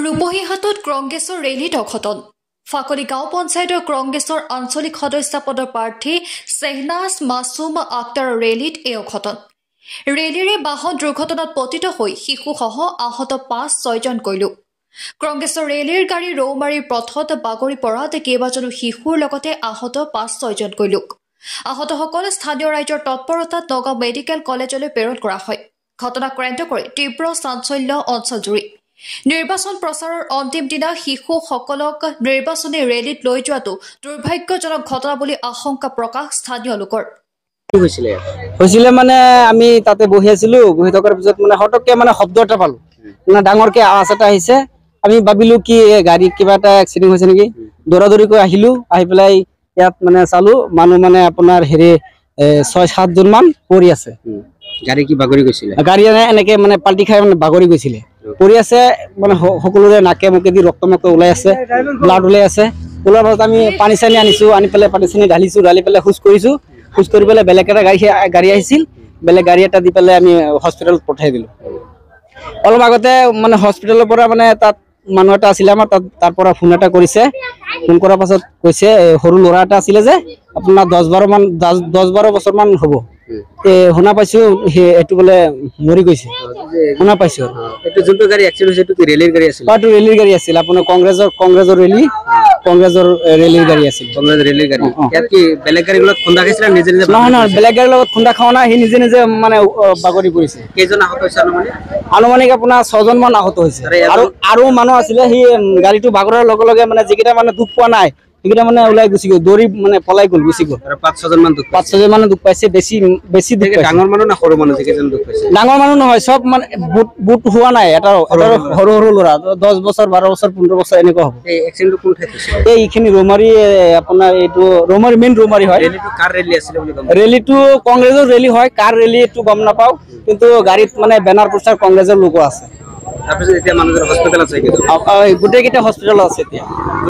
ৰূপহীহাটত কংগ্ৰেছৰ ৰেলীত অঘটন ফাকলি গাঁও পঞ্চায়তৰ কংগ্ৰেছৰ আঞ্চলিক সদস্য পদৰ প্ৰাৰ্থী চেহনাজ মাছুম আক্তাৰৰ ৰেলীত এই অঘটন ৰেলীৰে বাহন দুৰ্ঘটনাত পতিত হৈ শিশুসহ আহত ৫-৬জনকৈ লোক কংগ্ৰেছৰ ৰেলীৰ গাড়ী ৰৌমাৰীৰ পথত বাগৰি পৰাত কেইবাজনো শিশুৰ লগতে আহত ৫-৬জনকৈ লোক আহতসকল স্থানীয় ৰাইজৰ তৎপৰতাত নগাঁও মেডিকেল কলেজলৈ প্ৰেৰণ কৰা হয় ঘটনাক কেন্দ্ৰ কৰি তীব্ৰ চাঞ্চল্য অঞ্চলজুৰি নিৰ্বাচন প্ৰচাৰৰ অন্তিম দিনা শিশুসকলক নিৰ্বাচনী ৰেলীত লৈ যোৱাটো দুৰ্ভাগ্যজনক ঘটনা বুলি আশংকা প্ৰকাশ স্থানীয় লোকৰ হৈছিলে মানে আমি তাতে বহি আছিলো বহি থকাৰ পিছত মানে হঠাৎকে মানে শব্দ এটা পালো মানে ডাঙৰকে আৱাজ এটা আহিছে আমি ভাবিলো কি গাড়ী কিবা এটা এক্সিডেন্ট হৈছে নেকি দৌৰাদৌৰিকৈ আহিলো আহি পেলাই ইয়াত মানে চালো মানুহ মানে আপোনাৰ হেৰি ৬-৭ জন মান পৰি আছে গাড়ী কি বাগৰি গৈছিল গাড়ী এনেকে মানে পাল্টি খাই মানে বাগৰি গৈছিলে পৰি আছে মানে সকলোৰে নাকে মুখে দি ৰক্ত ওলাই আছে ব্লাড ওলাই আছে ওলাৰ পাছত আমি পানী চানী আনিছো আনি পেলাই পানী চানী ঢালিছো ঢালি পেলাই খোজ কৰিছো খোজ কৰি পেলাই বেলেগ এটা গাড়ী আহিছিল বেলেগ গাড়ী এটা দি পেলাই আমি হস্পিটেলত পঠাই দিলো অলপ আগতে মানে হস্পিটেলৰ পৰা মানে তাত মানুহ এটা আছিলে আমাৰ তাৰ পৰা ফোন এটা কৰিছে ফোন কৰাৰ পাছত কৈছে সৰু ল'ৰা এটা আছিলে যে আপোনাৰ 10-12 বছৰ মান হ'ব শুনা পাইছো এইটো বোলে মৰি গৈছে শুনা পাইছো এইটো যোনটো গাড়ী এক্সিডেন্ট হৈছে এইটো কি ৰেলীৰ গাড়ী আছিল এইটো ৰেলীৰ গাড়ী আছিল আপোনাৰ কংগ্ৰেছৰ ৰেলীৰ গাড়ী আছিল কংগ্ৰেছ ৰেলীৰ গাড়ী ইয়াত কি বেলেগ গাড়ীগুলো খুন্দা খাইছিল নিজে নিজে নহয় বেলেগ গাড়ীৰ লগত খুন্দা খাওয়া নাই সি নিজে নিজে মানে বাগৰি পৰিছে কেইজন আহত হৈছে আনুমানিক আপোনাৰ ৬জন মান আহত হৈছে আৰু মানুহ আছিলে সি গাড়ীটো বাগৰাৰ লগে লগে মানে যিকেইটা মানে দুখ পোৱা নাই সেইকেইটা মানে ওলাই গুচি গ'ল দৌৰি মানে পলাই গ'ল গুচি গ'ল ৫-৬জন মান দুখ পাইছে বেছি ডাঙৰ মানুহ না সৰু মানুহ যিকেইজন দুখ পাইছে ডাঙৰ মানুহ নহয় সব মানে বুট হোৱা নাই এটা সৰু ল'ৰা 10 বছৰ 12 বছৰ 15 বছৰ এনেকুৱা হ'ব এই এক্সিডেন্টটো কোন ঠাইত হৈছিল এইখিনি ৰৌমাৰী আপোনাৰ এইটো ৰৌমাৰী মেইন ৰৌমাৰী হয় ৰেলীটো কাৰ ৰেলী আছিল বুলি গম ৰেলীটো কংগ্ৰেছৰ ৰেলী হয় কাৰ ৰেলী এইটো গম নাপাওঁ কিন্তু গাড়ীত মানে বেনাৰ পোষ্টাৰ কংগ্ৰেছৰ লোগো আছে তাৰপিছত এতিয়া মানুহৰ হস্পিটেল আছে গোটেইকেইটা হস্পিটেল আছে এতিয়া